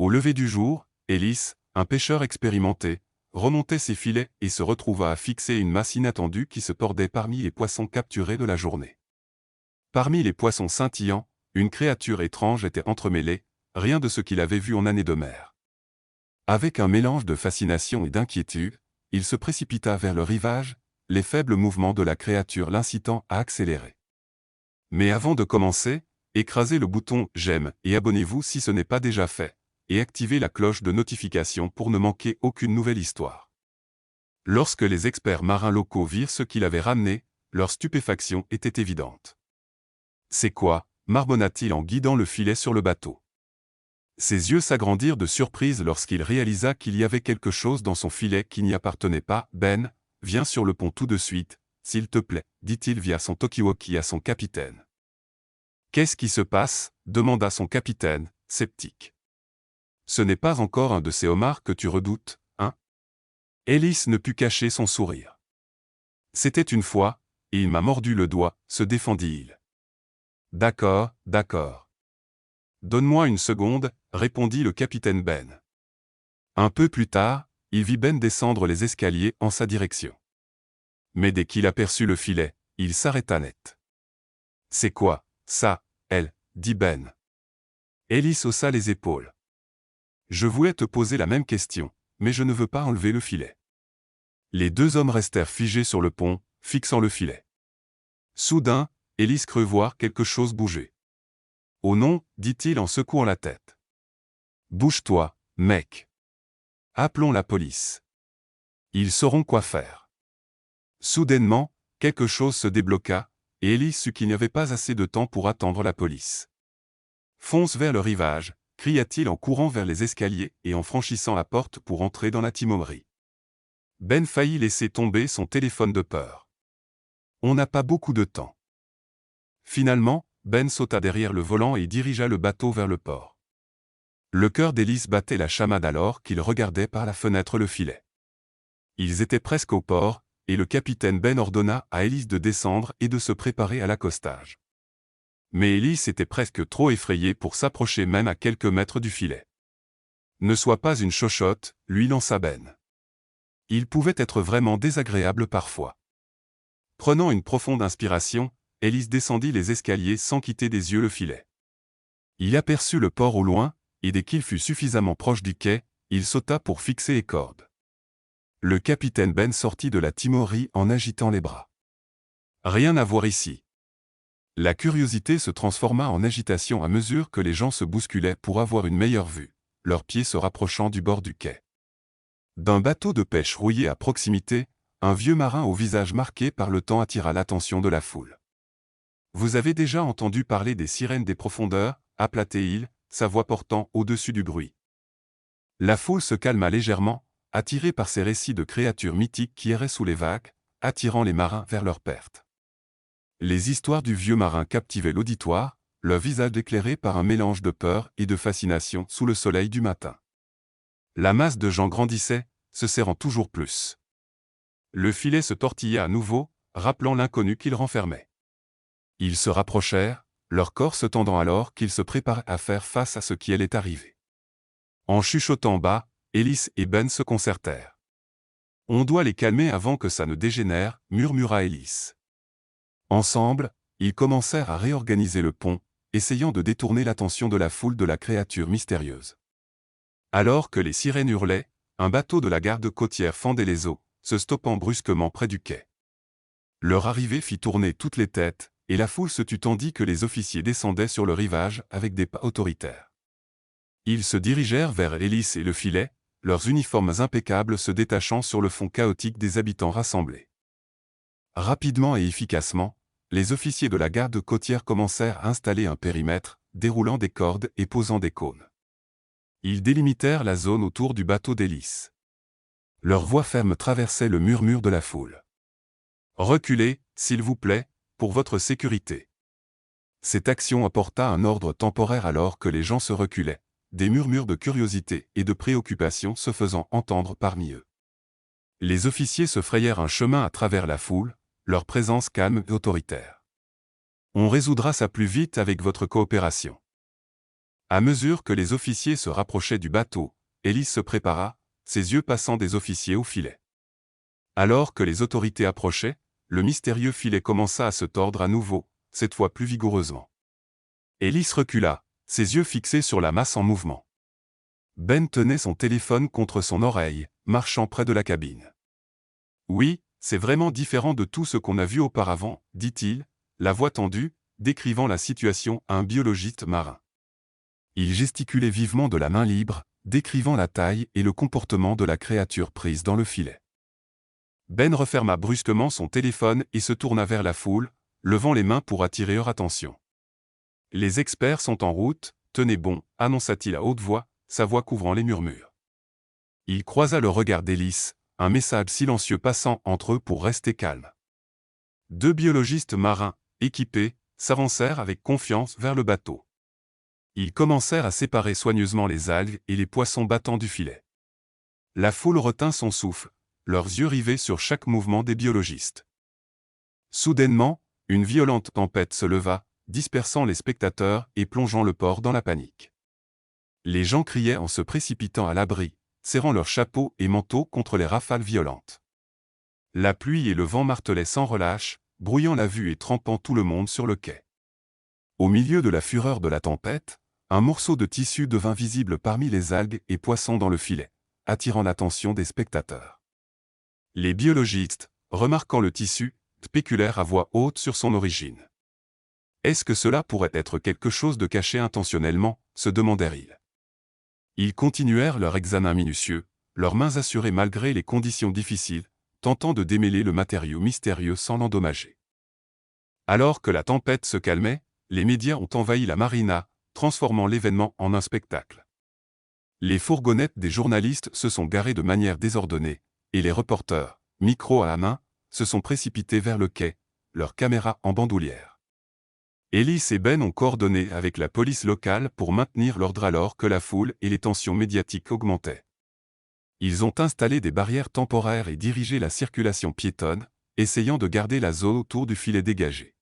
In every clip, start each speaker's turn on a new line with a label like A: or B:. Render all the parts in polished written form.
A: Au lever du jour, Ellis, un pêcheur expérimenté, remontait ses filets et se retrouva à fixer une masse inattendue qui se tordait parmi les poissons capturés de la journée. Parmi les poissons scintillants, une créature étrange était entremêlée, rien de ce qu'il avait vu en année de mer. Avec un mélange de fascination et d'inquiétude, il se précipita vers le rivage, les faibles mouvements de la créature l'incitant à accélérer. Mais avant de commencer, écrasez le bouton « J'aime » et abonnez-vous si ce n'est pas déjà fait, et activez la cloche de notification pour ne manquer aucune nouvelle histoire. Lorsque les experts marins locaux virent ce qu'il avait ramené, leur stupéfaction était évidente. « C'est quoi ?» marmonna-t-il en guidant le filet sur le bateau. Ses yeux s'agrandirent de surprise lorsqu'il réalisa qu'il y avait quelque chose dans son filet qui n'y appartenait pas. « Ben, viens sur le pont tout de suite, s'il te plaît, dit-il via son talkie-walkie à son capitaine. « Qu'est-ce qui se passe ?» demanda son capitaine, sceptique. « Ce n'est pas encore un de ces homards que tu redoutes, hein ?» Ellis ne put cacher son sourire. « C'était une fois, et il m'a mordu le doigt, se défendit-il. « D'accord, d'accord. Donne-moi une seconde, répondit le capitaine Ben. Un peu plus tard, il vit Ben descendre les escaliers en sa direction. Mais dès qu'il aperçut le filet, il s'arrêta net. C'est quoi, ça, elle, dit Ben. Ellis haussa les épaules. Je voulais te poser la même question, mais je ne veux pas enlever le filet. Les deux hommes restèrent figés sur le pont, fixant le filet. Soudain, Ellis crut voir quelque chose bouger. Oh non, dit-il en secouant la tête. Bouge-toi, mec. Appelons la police. Ils sauront quoi faire. Soudainement, quelque chose se débloqua, et Ellis sut qu'il n'y avait pas assez de temps pour attendre la police. Fonce vers le rivage, cria-t-il en courant vers les escaliers et en franchissant la porte pour entrer dans la timonerie. Ben faillit laisser tomber son téléphone de peur. On n'a pas beaucoup de temps. Finalement, Ben sauta derrière le volant et dirigea le bateau vers le port. Le cœur d'Ellis battait la chamade alors qu'il regardait par la fenêtre le filet. Ils étaient presque au port, et le capitaine Ben ordonna à Ellis de descendre et de se préparer à l'accostage. Mais Ellis était presque trop effrayé pour s'approcher même à quelques mètres du filet. Ne sois pas une chochotte, lui lança Ben. Il pouvait être vraiment désagréable parfois. Prenant une profonde inspiration, Ellis descendit les escaliers sans quitter des yeux le filet. Il aperçut le port au loin, et dès qu'il fut suffisamment proche du quai, il sauta pour fixer les cordes. Le capitaine Ben sortit de la timonerie en agitant les bras. Rien à voir ici. La curiosité se transforma en agitation à mesure que les gens se bousculaient pour avoir une meilleure vue, leurs pieds se rapprochant du bord du quai. D'un bateau de pêche rouillé à proximité, un vieux marin au visage marqué par le temps attira l'attention de la foule. Vous avez déjà entendu parler des sirènes des profondeurs, appela-t-il, sa voix portant au-dessus du bruit. La foule se calma légèrement, attirée par ces récits de créatures mythiques qui erraient sous les vagues, attirant les marins vers leur perte. Les histoires du vieux marin captivaient l'auditoire, leur visage éclairé par un mélange de peur et de fascination sous le soleil du matin. La masse de gens grandissait, se serrant toujours plus. Le filet se tortilla à nouveau, rappelant l'inconnu qu'il renfermait. Ils se rapprochèrent, leur corps se tendant alors qu'ils se préparaient à faire face à ce qui allait arriver. En chuchotant bas, Ellis et Ben se concertèrent. « On doit les calmer avant que ça ne dégénère », murmura Ellis. Ensemble, ils commencèrent à réorganiser le pont, essayant de détourner l'attention de la foule de la créature mystérieuse. Alors que les sirènes hurlaient, un bateau de la garde côtière fendait les eaux, se stoppant brusquement près du quai. Leur arrivée fit tourner toutes les têtes, et la foule se tut tandis que les officiers descendaient sur le rivage avec des pas autoritaires. Ils se dirigèrent vers Ellis et le filet, leurs uniformes impeccables se détachant sur le fond chaotique des habitants rassemblés. Rapidement et efficacement, les officiers de la garde côtière commencèrent à installer un périmètre, déroulant des cordes et posant des cônes. Ils délimitèrent la zone autour du bateau d'Ellis. Leur voix ferme traversait le murmure de la foule. « Reculez, s'il vous plaît, pour votre sécurité. » Cette action apporta un ordre temporaire alors que les gens se reculaient, des murmures de curiosité et de préoccupation se faisant entendre parmi eux. Les officiers se frayèrent un chemin à travers la foule, leur présence calme et autoritaire. « On résoudra ça plus vite avec votre coopération. » À mesure que les officiers se rapprochaient du bateau, Ellis se prépara, ses yeux passant des officiers au filet. Alors que les autorités approchaient, le mystérieux filet commença à se tordre à nouveau, cette fois plus vigoureusement. Ellis recula, ses yeux fixés sur la masse en mouvement. Ben tenait son téléphone contre son oreille, marchant près de la cabine. « Oui, c'est vraiment différent de tout ce qu'on a vu auparavant, » dit-il, la voix tendue, décrivant la situation à un biologiste marin. Il gesticulait vivement de la main libre, décrivant la taille et le comportement de la créature prise dans le filet. Ben referma brusquement son téléphone et se tourna vers la foule, levant les mains pour attirer leur attention. « Les experts sont en route, tenez bon, » annonça-t-il à haute voix, sa voix couvrant les murmures. Il croisa le regard d'Ellis, un message silencieux passant entre eux pour rester calme. Deux biologistes marins, équipés, s'avancèrent avec confiance vers le bateau. Ils commencèrent à séparer soigneusement les algues et les poissons battants du filet. La foule retint son souffle, leurs yeux rivés sur chaque mouvement des biologistes. Soudainement, une violente tempête se leva, dispersant les spectateurs et plongeant le port dans la panique. Les gens criaient en se précipitant à l'abri, serrant leurs chapeaux et manteaux contre les rafales violentes. La pluie et le vent martelaient sans relâche, brouillant la vue et trempant tout le monde sur le quai. Au milieu de la fureur de la tempête, un morceau de tissu devint visible parmi les algues et poissons dans le filet, attirant l'attention des spectateurs. Les biologistes, remarquant le tissu, spéculèrent à voix haute sur son origine. Est-ce que cela pourrait être quelque chose de caché intentionnellement, se demandèrent-ils. Ils continuèrent leur examen minutieux, leurs mains assurées malgré les conditions difficiles, tentant de démêler le matériau mystérieux sans l'endommager. Alors que la tempête se calmait, les médias ont envahi la marina, transformant l'événement en un spectacle. Les fourgonnettes des journalistes se sont garées de manière désordonnée, et les reporters, micro à la main, se sont précipités vers le quai, leurs caméras en bandoulière. Ellis et Ben ont coordonné avec la police locale pour maintenir l'ordre alors que la foule et les tensions médiatiques augmentaient. Ils ont installé des barrières temporaires et dirigé la circulation piétonne, essayant de garder la zone autour du filet dégagé.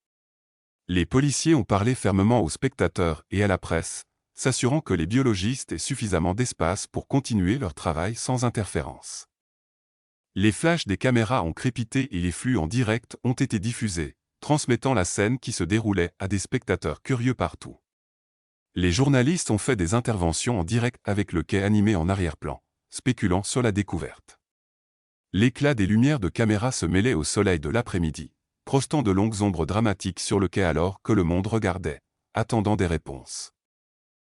A: Les policiers ont parlé fermement aux spectateurs et à la presse, s'assurant que les biologistes aient suffisamment d'espace pour continuer leur travail sans interférence. Les flashs des caméras ont crépité et les flux en direct ont été diffusés, transmettant la scène qui se déroulait à des spectateurs curieux partout. Les journalistes ont fait des interventions en direct avec le quai animé en arrière-plan, spéculant sur la découverte. L'éclat des lumières de caméra se mêlait au soleil de l'après-midi, projetant de longues ombres dramatiques sur le quai alors que le monde regardait, attendant des réponses.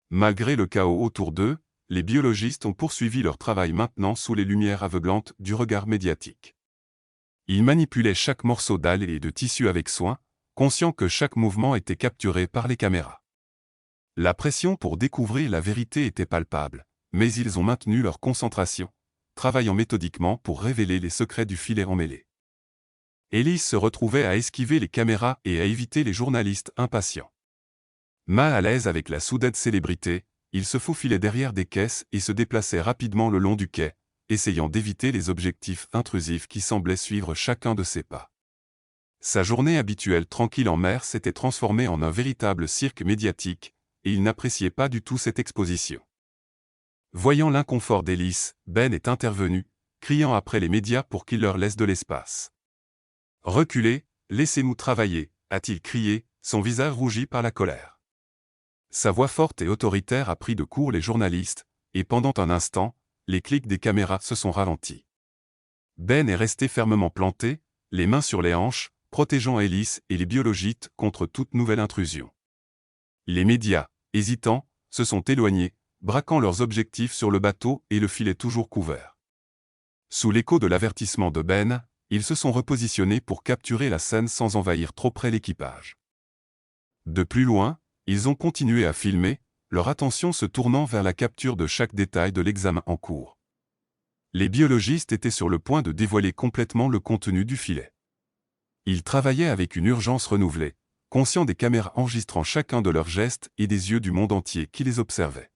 A: Malgré le chaos autour d'eux, les biologistes ont poursuivi leur travail maintenant sous les lumières aveuglantes du regard médiatique. Ils manipulaient chaque morceau d'algue et de tissu avec soin, conscients que chaque mouvement était capturé par les caméras. La pression pour découvrir la vérité était palpable, mais ils ont maintenu leur concentration, travaillant méthodiquement pour révéler les secrets du filet emmêlé. Ellis se retrouvait à esquiver les caméras et à éviter les journalistes impatients. Mal à l'aise avec la soudaine célébrité, il se faufilait derrière des caisses et se déplaçait rapidement le long du quai, essayant d'éviter les objectifs intrusifs qui semblaient suivre chacun de ses pas. Sa journée habituelle tranquille en mer s'était transformée en un véritable cirque médiatique, et il n'appréciait pas du tout cette exposition. Voyant l'inconfort d'Ellis, Ben est intervenu, criant après les médias pour qu'ils leur laissent de l'espace. « Reculez, laissez-nous travailler », a-t-il crié, son visage rougi par la colère. Sa voix forte et autoritaire a pris de court les journalistes, et pendant un instant, les clics des caméras se sont ralentis. Ben est resté fermement planté, les mains sur les hanches, protégeant Ellis et les biologistes contre toute nouvelle intrusion. Les médias, hésitants, se sont éloignés, braquant leurs objectifs sur le bateau et le filet toujours couvert. Sous l'écho de l'avertissement de Ben, ils se sont repositionnés pour capturer la scène sans envahir trop près l'équipage. De plus loin, ils ont continué à filmer, leur attention se tournant vers la capture de chaque détail de l'examen en cours. Les biologistes étaient sur le point de dévoiler complètement le contenu du filet. Ils travaillaient avec une urgence renouvelée, conscients des caméras enregistrant chacun de leurs gestes et des yeux du monde entier qui les observaient.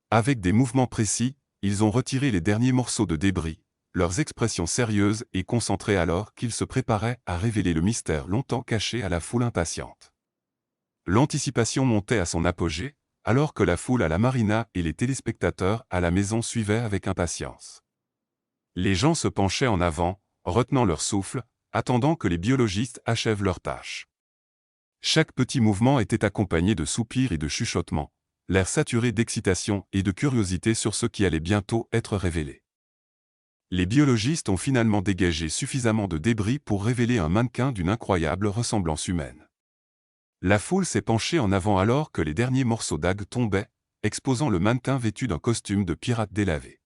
A: Avec des mouvements précis, ils ont retiré les derniers morceaux de débris, leurs expressions sérieuses et concentrées alors qu'ils se préparaient à révéler le mystère longtemps caché à la foule impatiente. L'anticipation montait à son apogée, alors que la foule à la marina et les téléspectateurs à la maison suivaient avec impatience. Les gens se penchaient en avant, retenant leur souffle, attendant que les biologistes achèvent leur tâche. Chaque petit mouvement était accompagné de soupirs et de chuchotements, l'air saturé d'excitation et de curiosité sur ce qui allait bientôt être révélé. Les biologistes ont finalement dégagé suffisamment de débris pour révéler un mannequin d'une incroyable ressemblance humaine. La foule s'est penchée en avant alors que les derniers morceaux d'algues tombaient, exposant le mannequin vêtu d'un costume de pirate délavé.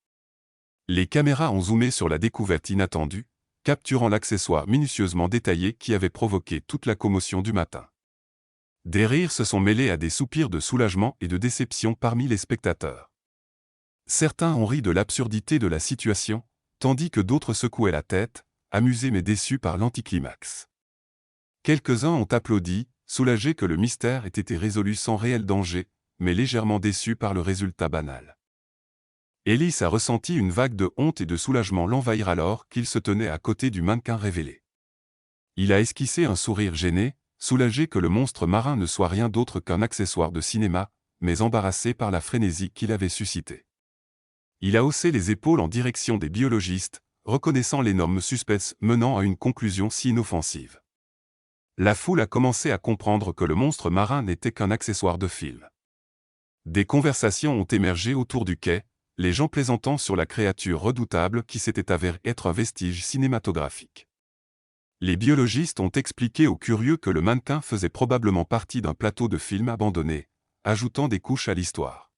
A: Les caméras ont zoomé sur la découverte inattendue, capturant l'accessoire minutieusement détaillé qui avait provoqué toute la commotion du matin. Des rires se sont mêlés à des soupirs de soulagement et de déception parmi les spectateurs. Certains ont ri de l'absurdité de la situation, tandis que d'autres secouaient la tête, amusés mais déçus par l'anticlimax. Quelques-uns ont applaudi, soulagés que le mystère ait été résolu sans réel danger, mais légèrement déçus par le résultat banal. Ellis a ressenti une vague de honte et de soulagement l'envahir alors qu'il se tenait à côté du mannequin révélé. Il a esquissé un sourire gêné, soulagé que le monstre marin ne soit rien d'autre qu'un accessoire de cinéma, mais embarrassé par la frénésie qu'il avait suscitée. Il a haussé les épaules en direction des biologistes, reconnaissant l'énorme suspense menant à une conclusion si inoffensive. La foule a commencé à comprendre que le monstre marin n'était qu'un accessoire de film. Des conversations ont émergé autour du quai, les gens plaisantant sur la créature redoutable qui s'était avérée être un vestige cinématographique. Les biologistes ont expliqué aux curieux que le mannequin faisait probablement partie d'un plateau de film abandonné, ajoutant des couches à l'histoire.